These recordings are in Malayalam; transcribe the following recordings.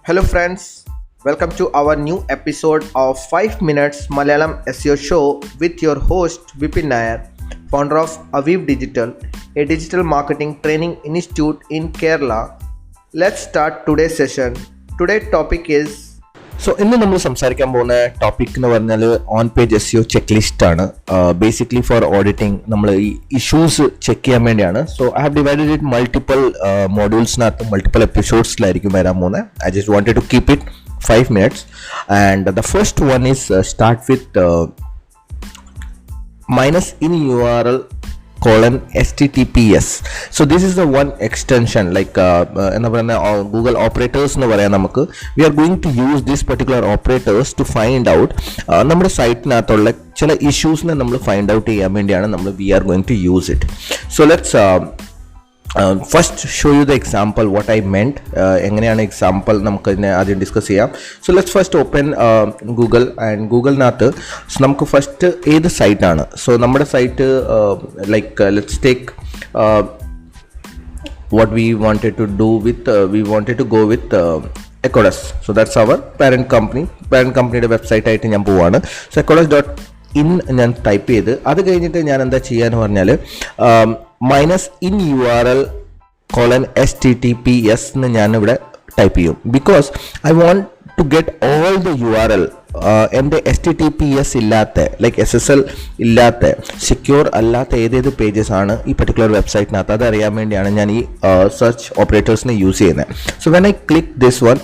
Hello friends, welcome to our new episode of 5 Minutes Malayalam SEO show with your host Vipin Nair, founder of Aviv Digital, a digital marketing training institute in Kerala. Let's start today's session. Today's topic is ഇന്ന് നമ്മൾ സംസാരിക്കാൻ പോകുന്ന ടോപ്പിക് എന്ന് പറഞ്ഞാൽ on page S checklist ആണ്. ബേസിക്കലി ഫോർ ഓഡിറ്റിംഗ് നമ്മൾ ഈ ഇഷ്യൂസ് ചെക്ക് ചെയ്യാൻ വേണ്ടിയാണ്. So I have divided it multiple മോഡ്യൂൾസിനകത്ത് മൾട്ടിപ്പിൾ എപ്പിസോഡ്സിലായിരിക്കും വരാൻ പോകുന്നത്. I just wanted to keep it 5 minutes and the first one is start with minus in URL colon HTTPS. So this is the one extension like Google operators എന്ന് പറയാം നമുക്ക്. We are going to use this particular operators to find out നമ്മുടെ സൈറ്റിനകത്തുള്ള ചില ഇഷ്യൂസിനെ നമ്മൾ ഫൈൻഡ് ഔട്ട് ചെയ്യാൻ വേണ്ടിയാണ് നമ്മൾ we are going to use it. So let's first show you the example what I meant. എങ്ങനെയാണ് എക്സാമ്പിൾ നമുക്ക് ഇതിനെ ആദ്യം ഡിസ്കസ് ചെയ്യാം. So let's first open Google and ഗൂഗിളിനകത്ത് നമുക്ക് ഫസ്റ്റ് ഏത് സൈറ്റാണ്. സോ നമ്മുടെ site like let's take what we wanted to do with we wanted to go with Ecodesk. So that's our parent companyയുടെ വെബ്സൈറ്റ് ആയിട്ട് ഞാൻ പോവാണ്. സോ ecodesk.in ഞാൻ ടൈപ്പ് ചെയ്ത് അത് കഴിഞ്ഞിട്ട് ഞാൻ എന്താ ചെയ്യാന്ന് പറഞ്ഞാൽ minus in URL colon HTTPS എന്ന് ഞാനിവിടെ ടൈപ്പ് ചെയ്യും. Because I want to get all the URL എൻ്റെ HTTPS ഇല്ലാത്ത ലൈക്ക് SSL ഇല്ലാത്ത സെക്യൂർ അല്ലാത്ത ഏതേത് പേജസ് ആണ് ഈ പർട്ടിക്കുലർ വെബ്സൈറ്റിനകത്ത് അതറിയാൻ വേണ്ടിയാണ് ഞാൻ ഈ സെർച്ച് ഓപ്പറേറ്റേഴ്സിനെ യൂസ് ചെയ്യുന്നത്. So when I click this one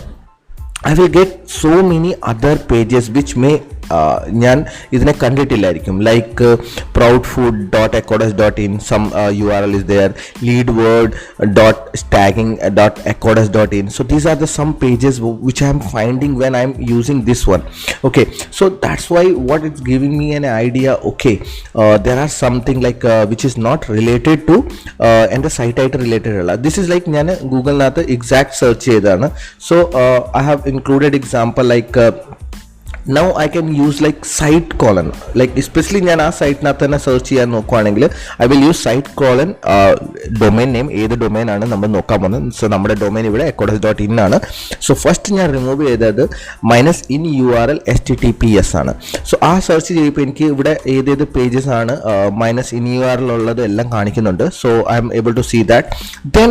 I will get so many other pages which may ഞാൻ ഇതിനെ കണ്ടിട്ടില്ലായിരിക്കും. Like proudfood.ecodesk.in some URL is there, leadword.stagging.ecodesk.in. so these are the some pages which I am finding when I am using this one. Okay, so that's why what it's giving me an idea. Okay, there are something like which is not related to and the site item related alla. This is like ഞാൻ ഗൂഗിളിനകത്ത് exact search ചെയ്തതാണ്. So I have included example like now I can use like site colon like especially ഞാൻ ആ സൈറ്റിനകത്ത് തന്നെ സെർച്ച് ചെയ്യാൻ നോക്കുവാണെങ്കിൽ I will use site colon domain name ഏത് ഡൊമൈൻ ആണ് നമ്മൾ നോക്കാൻ പോകുന്നത്. സോ നമ്മുടെ ഡൊമൈൻ ഇവിടെ ecodesk.in ആണ്. സോ ഫസ്റ്റ് ഞാൻ റിമൂവ് ചെയ്തത് മൈനസ് ഇൻ URL HTTPS ആണ്. സോ ആ സെർച്ച് ചെയ്യുമ്പോൾ എനിക്ക് ഇവിടെ ഏതേത് പേജസ് ആണ് മൈനസ് ഇൻ URL ഉള്ളത് എല്ലാം കാണിക്കുന്നുണ്ട്. So I'm able to see that. Then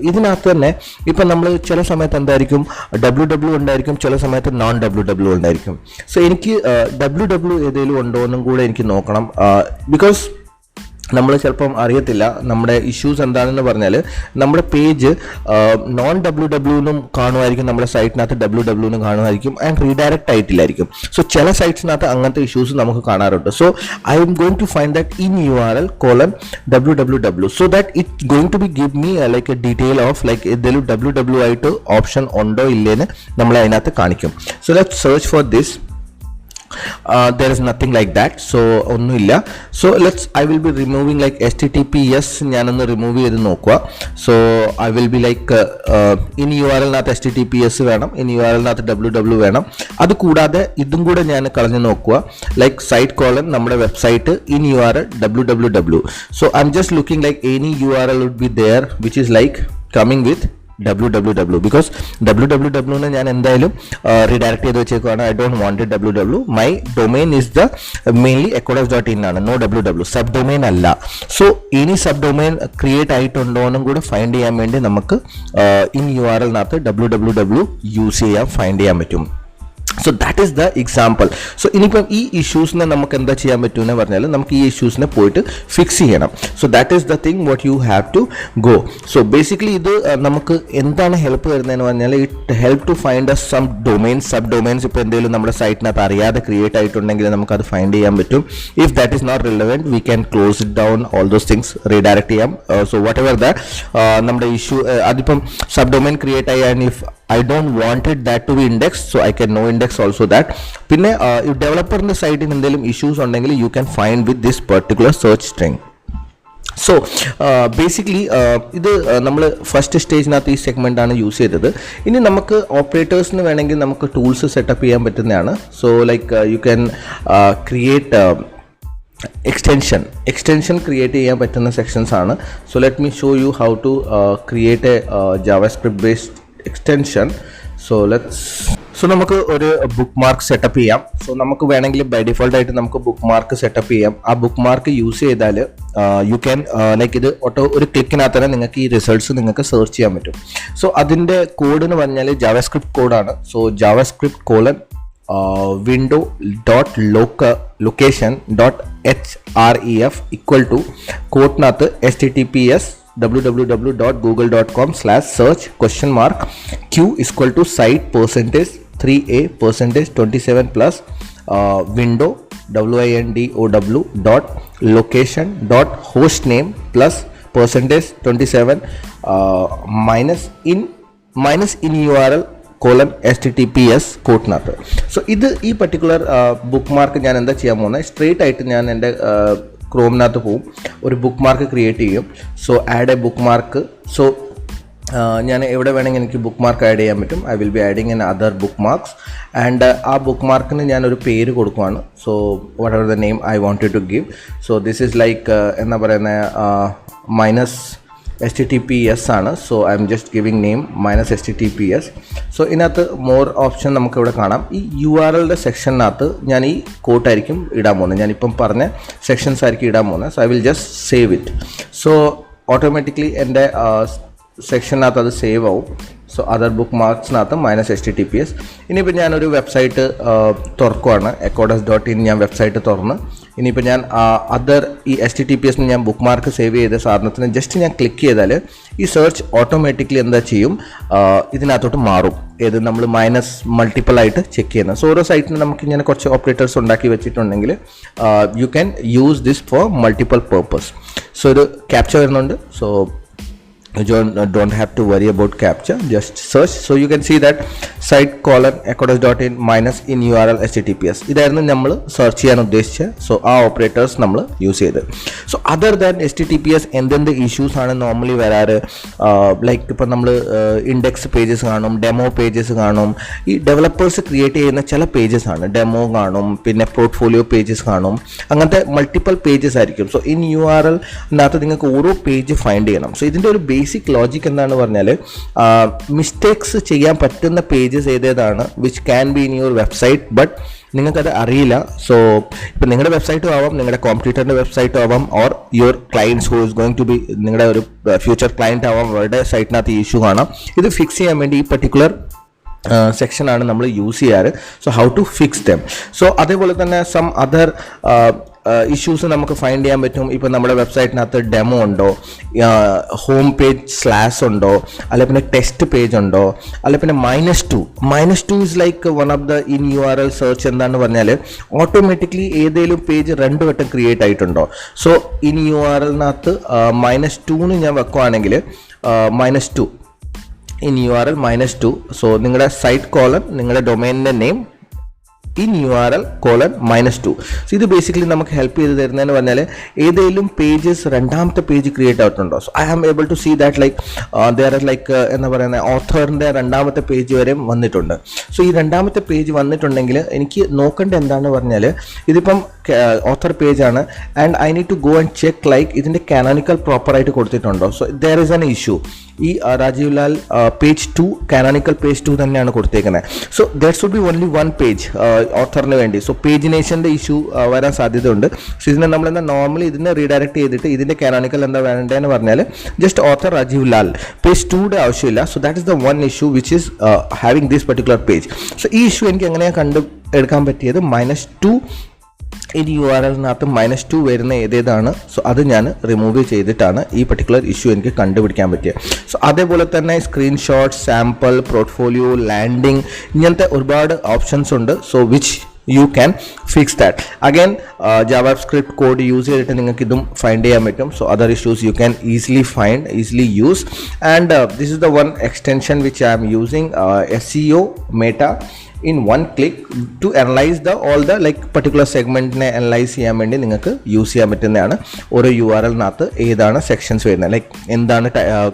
ഇതിനകത്ത് തന്നെ ഇപ്പം നമ്മൾ ചില സമയത്ത് എന്തായിരിക്കും www ഉണ്ടായിരിക്കും, ചില സമയത്ത് നോൺ www ഉണ്ടായിരിക്കും. സോ എനിക്ക് www ഏതെങ്കിലും ഉണ്ടോ എന്നും കൂടെ എനിക്ക് നോക്കണം. ബിക്കോസ് നമ്മൾ ചിലപ്പം അറിയത്തില്ല നമ്മുടെ ഇഷ്യൂസ് എന്താണെന്ന് പറഞ്ഞാൽ നമ്മുടെ പേജ് നോൺ www എന്നും കാണുമായിരിക്കും, നമ്മുടെ സൈറ്റിനകത്ത് www എന്നും കാണുമായിരിക്കും ആൻഡ് റീഡയറക്റ്റ് ആയിട്ടില്ലായിരിക്കും. സോ ചില സൈറ്റ്സിനകത്ത് അങ്ങനത്തെ ഇഷ്യൂസ് നമുക്ക് കാണാറുണ്ട്. So I'm going to find that in URL colon www so that it going to be give me like a detail of like എന്തെങ്കിലും www ആയിട്ട് ഓപ്ഷൻ ഉണ്ടോ ഇല്ലേന്ന് നമ്മളെ അതിനകത്ത് കാണിക്കും. So let's search for this. there is nothing like that. so ഒന്നുമില്ല. so I will be removing like HTTPS ഞാനൊന്ന് റിമൂവ് ചെയ്ത് നോക്കുക. so I will be like in URL നകത്ത് HTTPS വേണം, in URL നകത്ത് www വേണം. അത് കൂടാതെ ഇതും കൂടെ ഞാൻ കളഞ്ഞു നോക്കുക like site colon നമ്മുടെ website in URL www. so I'm just looking like any URL would be there which is like coming with www because www നെ ഞാൻ എന്തായാലും റീഡയറക്റ്റ് ചെയ്ത് വെച്ചേക്കുവാണ്. I don't want www. My domain is the mainly ecodesk.in ആണ്, നോ www. സബ് ഡൊമൈൻ അല്ല. സോ ഇനി സബ് ഡൊമൈൻ ക്രിയേറ്റ് ആയിട്ടുണ്ടോ എന്നും കൂടെ ഫൈൻഡ് ചെയ്യാൻ വേണ്ടി നമുക്ക് ഇൻ URL നകത്ത് www യൂസ് ചെയ്യാൻ ഫൈൻഡ് ചെയ്യാൻ പറ്റും. So that is the example. So ഇനിയിപ്പം ഈ ഇഷ്യൂസിനെ നമുക്ക് എന്താ ചെയ്യാൻ പറ്റുമെന്ന് പറഞ്ഞാൽ നമുക്ക് ഈ ഇഷ്യൂസിനെ പോയിട്ട് ഫിക്സ് ചെയ്യണം. So that is the thing what you have to go. So basically ഇത് നമുക്ക് എന്താണ് ഹെൽപ്പ് തരുന്നതെന്ന് പറഞ്ഞാൽ it help to find some domains sub domains ഇപ്പോൾ എന്തെങ്കിലും നമ്മുടെ സൈറ്റിനകത്ത് അറിയാതെ ക്രിയേറ്റ് ആയിട്ടുണ്ടെങ്കിൽ നമുക്കത് ഫൈൻഡ് ചെയ്യാൻ പറ്റും. If that is not relevant we can close it down all those things redirect ചെയ്യാം. സോ വാട്ട് എവർ ദ നമ്മുടെ ഇഷ്യൂ അതിപ്പം സബ് ഡൊമൈൻ ക്രിയേറ്റ് ആയി and if I don't wanted that to be indexed, so I can no index also that. പിന്നെ if ഡെവലപ്പറിൻ്റെ സൈറ്റിൽ എന്തെങ്കിലും ഇഷ്യൂസ് ഉണ്ടെങ്കിൽ you can find with this particular search string. So basically ഇത് നമ്മൾ ഫസ്റ്റ് സ്റ്റേജിനകത്ത് ഈ സെഗ്മെൻ്റാണ് യൂസ് ചെയ്തത്. ഇനി നമുക്ക് ഓപ്പറേറ്റേഴ്സിന് വേണമെങ്കിൽ നമുക്ക് ടൂൾസ് സെറ്റപ്പ് ചെയ്യാൻ പറ്റുന്നതാണ്. So like you can create extension create ചെയ്യാൻ പറ്റുന്ന സെക്ഷൻസ് ആണ്. So let me show you how to create a JavaScript based extension. So നമുക്ക് ഒരു ബുക്ക് മാർക്ക് സെറ്റപ്പ് ചെയ്യാം. സോ നമുക്ക് വേണമെങ്കിൽ ബൈ ഡിഫോൾട്ട് ആയിട്ട് നമുക്ക് ബുക്ക് മാർക്ക് സെറ്റപ്പ് ചെയ്യാം. ആ ബുക്ക് മാർക്ക് യൂസ് ചെയ്താൽ യു ക്യാൻ ലൈക്ക് ഇത് ഒരു ക്ലിക്കിനകത്ത് തന്നെ നിങ്ങൾക്ക് ഈ റിസൾട്ട്സ് നിങ്ങൾക്ക് സെർച്ച് ചെയ്യാൻ പറ്റും. സോ അതിൻ്റെ കോഡ് എന്ന് പറഞ്ഞാൽ ജാവാസ്ക്രിപ്റ്റ് കോഡാണ്. So JavaScript colon window dot location dot href equal to കോട്ടിനകത്ത് https www.google.com/search q is equal to site %3a%27 plus window window dot location dot hostname plus %27 minus in URL :https കോട്ടിനകത്ത്. സോ ഈ പർട്ടിക്കുലർ ബുക്ക് മാർക്ക് ഞാൻ എന്താ ചെയ്യാൻ പോകുന്നത്, സ്ട്രെയിറ്റ് ആയിട്ട് ഞാൻ എൻ്റെ ക്രോമിനകത്ത് പോവും, ഒരു ബുക്ക് മാർക്ക് ക്രിയേറ്റ് ചെയ്യും. So add a bookmark. So ഞാൻ എവിടെ വേണമെങ്കിൽ എനിക്ക് ബുക്ക് മാർക്ക് ആഡ് ചെയ്യാൻ പറ്റും. I will be adding in other bookmarks and ആ ബുക്ക് മാർക്കിന് ഞാനൊരു പേര് കൊടുക്കുവാണ്. So whatever the name I wanted to give. So this is like എന്താ പറയുന്നത് -HTTPS ആണ്. So I'm just giving name -HTTPS. So ഇതിനകത്ത് മോർ ഓപ്ഷൻ നമുക്കിവിടെ കാണാം. ഈ URL സെക്ഷനകത്ത് ഞാൻ ഈ കോട്ടായിരിക്കും ഇടാൻ പോകുന്നത്. ഞാനിപ്പം പറഞ്ഞ സെക്ഷൻസ് ആയിരിക്കും ഇടാൻ പോകുന്നത്. So I will just save it. So automatically എൻ്റെ സെക്ഷനകത്ത് അത് സേവ് ആവും. സോ അതർ ബുക്ക് മാർക്സിനകത്ത് -HTTPS. ഇനിയിപ്പോൾ ഞാനൊരു വെബ്സൈറ്റ് തുറക്കുവാണ്, acodus.in ഞാൻ വെബ്സൈറ്റ് തുറന്ന് ഇനിയിപ്പോൾ ഞാൻ അതർ ഈ HTTPS ഞാൻ ബുക്ക് മാർക്ക് സേവ് ചെയ്ത സാധനത്തിന് ജസ്റ്റ് ഞാൻ ക്ലിക്ക് ചെയ്താൽ ഈ സെർച്ച് ഓട്ടോമാറ്റിക്കലി എന്താ ചെയ്യും, ഇതിനകത്തോട്ട് മാറും. ഏത് നമ്മൾ മൾട്ടിപ്പിൾ ആയിട്ട് ചെക്ക് ചെയ്യുന്നത്. സോ ഓരോ സൈറ്റിന് നമുക്ക് ഇങ്ങനെ കുറച്ച് ഓപ്പറേറ്റേഴ്സ് ഉണ്ടാക്കി വെച്ചിട്ടുണ്ടെങ്കിൽ you can use this four multiple purpose. So ഒരു ക്യാപ്ചർ വരുന്നുണ്ട്. So you don't have to worry about captcha, just search. So you can see that site :acodus.in -in URL https ഇതായിരുന്നു നമ്മൾ സെർച്ച് ചെയ്യാൻ ഉദ്ദേശിച്ചത്. സോ ആ ഓപ്പറേറ്റേഴ്സ് നമ്മൾ യൂസ് ചെയ്ത്. സോ അതർ ദാൻ HTTPS എന്തെന്ത് ഇഷ്യൂസ് ആണ് നോർമലി വരാറ്, ലൈക്ക് ഇപ്പം നമ്മൾ ഇൻഡെക്സ് പേജസ് കാണും, ഡെമോ പേജസ് കാണും. ഈ ഡെവലപ്പേഴ്സ് ക്രിയേറ്റ് ചെയ്യുന്ന ചില പേജസ് ആണ്, ഡെമോ കാണും, പിന്നെ പോർട്ട്ഫോളിയോ പേജസ് കാണും, അങ്ങനത്തെ മൾട്ടിപ്പിൾ പേജസ് ആയിരിക്കും. സോ ഇൻ URL-നകത്ത് നിങ്ങൾക്ക് ഓരോ പേജ് ഫൈൻഡ് ചെയ്യണം. സോ ഇതിൻ്റെ ഒരു ബേസിക് ലോജിക് എന്താണെന്ന് പറഞ്ഞാൽ മിസ്റ്റേക്സ് ചെയ്യാൻ പറ്റുന്ന പേജസ് ഏതേതാണ് which can be in your website, but നിങ്ങൾക്കത് അറിയില്ല. സോ ഇപ്പം നിങ്ങളുടെ വെബ്സൈറ്റും ആവാം, നിങ്ങളുടെ കോമ്പറ്റീറ്ററിൻ്റെ വെബ്സൈറ്റും ആവാം, or your clients who is going to be നിങ്ങളുടെ ഒരു ഫ്യൂച്ചർ ക്ലയൻറ്റ് ആവാം, അവരുടെ സൈറ്റിനകത്ത് ഇഷ്യൂ കാണാം. ഇത് ഫിക്സ് ചെയ്യാൻ വേണ്ടി ഈ പർട്ടിക്കുലർ സെക്ഷനാണ് നമ്മൾ യൂസ് ചെയ്യാറ്. So how to fix them. So അതേപോലെ തന്നെ സം അതർ ഇഷ്യൂസ് നമുക്ക് ഫൈൻഡ് ചെയ്യാൻ പറ്റും. ഇപ്പോൾ നമ്മുടെ വെബ്സൈറ്റിനകത്ത് ഡെമോ ഉണ്ടോ, ഹോം പേജ് സ്ലാഷ് ഉണ്ടോ, അല്ലെ പിന്നെ ടെസ്റ്റ് പേജ് ഉണ്ടോ, അല്ലെ പിന്നെ -2 is like one of the in URL search. എന്താണെന്ന് പറഞ്ഞാൽ ഓട്ടോമാറ്റിക്കലി ഏതെങ്കിലും പേജ് 2 വട്ടം ക്രിയേറ്റ് ആയിട്ടുണ്ടോ. സോ ഇൻ URL-നകത്ത് -2 ഞാൻ വെക്കുവാണെങ്കിൽ -2 in URL -2. സോ നിങ്ങളുടെ സൈറ്റ് : നിങ്ങളുടെ ഡൊമൈനിൻ്റെ നെയിം in URL :-2. സോ ഇത് ബേസിക്കലി നമുക്ക് ഹെൽപ്പ് ചെയ്ത് തരുന്നതെന്ന് പറഞ്ഞാൽ ഏതെങ്കിലും പേജസ് രണ്ടാമത്തെ പേജ് ക്രിയേറ്റ് ആയിട്ടുണ്ടോ. So I am able to see that like there are like എന്താ പറയുന്നത് ഓഥറിൻ്റെ രണ്ടാമത്തെ പേജ് വരെയും വന്നിട്ടുണ്ട്. സോ ഈ രണ്ടാമത്തെ പേജ് വന്നിട്ടുണ്ടെങ്കിൽ എനിക്ക് നോക്കേണ്ട എന്താണെന്ന് പറഞ്ഞാൽ ഇതിപ്പം ഓഥർ പേജാണ് and I need to go and check like ഇതിൻ്റെ കാനോനിക്കൽ പ്രോപ്പറായിട്ട് കൊടുത്തിട്ടുണ്ടോ. So there is an issue. ഈ Rajeev Lal page 2 canonical page 2 തന്നെയാണ് കൊടുത്തേക്കുന്നത്. So there should be only one page ഓഥറിന് വേണ്ടി. സോ പേജിനേഷൻ്റെ ഇഷ്യൂ വരാൻ സാധ്യതയുണ്ട്. സോ ഇതിനെ നമ്മളെന്താ നോർമലി ഇതിനെ റീഡയറക്ട് ചെയ്തിട്ട് ഇതിൻ്റെ കാനോനിക്കൽ എന്താ വേണ്ടതെന്ന് പറഞ്ഞാൽ just author Rajeev Lal page 2യുടെ ആവശ്യമില്ല. So that is the one issue which is having this particular page. So ഈ ഇഷ്യൂ എനിക്ക് എങ്ങനെയാണ് എടുക്കാൻ പറ്റിയത്, -2 ഇൻ URL-നകത്ത് -2 വരുന്ന ഏതാണ്. സോ അത് ഞാൻ റിമൂവ് ചെയ്തിട്ടാണ് ഈ പർട്ടിക്കുലർ ഇഷ്യൂ എനിക്ക് കണ്ടുപിടിക്കാൻ പറ്റിയത്. സോ അതേപോലെ തന്നെ സ്ക്രീൻഷോട്ട്, സാമ്പിൾ, പോർട്ട്ഫോളിയോ, ലാൻഡിങ്, ഇങ്ങനത്തെ ഒരുപാട് ഓപ്ഷൻസ് ഉണ്ട്. So which you can fix that. Again JavaScript code use ചെയ്തിട്ട് നിങ്ങൾക്ക് ഇതും ഫൈൻഡ് ചെയ്യാൻ പറ്റും. So other issues you can easily use and this is the one extension which I am using, SEO Meta in one click to analyze all the like particular segment-നെ അനലൈസ് ചെയ്യാൻ വേണ്ടി നിങ്ങൾക്ക് യൂസ് ചെയ്യാൻ പറ്റുന്നതാണ്. ഓരോ URL-നകത്ത് ഏതാണ് സെക്ഷൻസ് വരുന്നത്, ലൈക്ക് എന്താണ്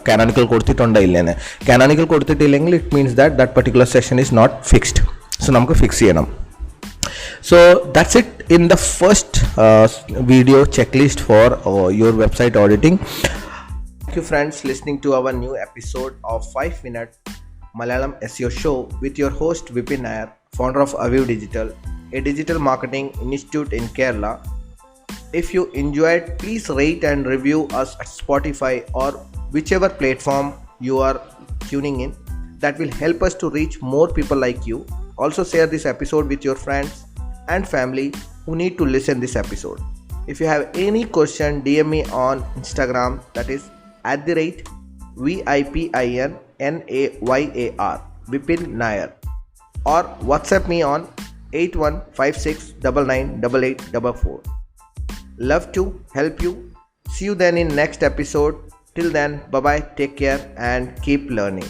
കാനോനിക്കൽ കൊടുത്തിട്ടുണ്ടോ ഇല്ലെന്ന്. കാനോനിക്കൽ കൊടുത്തിട്ടില്ലെങ്കിൽ it means that particular section is not fixed. So നമുക്ക് ഫിക്സ് ചെയ്യണം. So that's it in the first video checklist for your website auditing. Thank you friends listening to our new episode of 5 minute Malayalam SEO show with your host Vipin Nair, founder of Aviv Digital, a digital marketing institute in Kerala. If you enjoyed, please rate and review us at Spotify or whichever platform you are tuning in. That will help us to reach more people like you. Also share this episode with your friends and family who need to listen this episode. If you have any question, DM me on Instagram, that is @VIPINNAYAR Vipin Nair, or WhatsApp me on 8156998844. Love to help you. See you then in next episode. Till then, bye bye, take care and keep learning.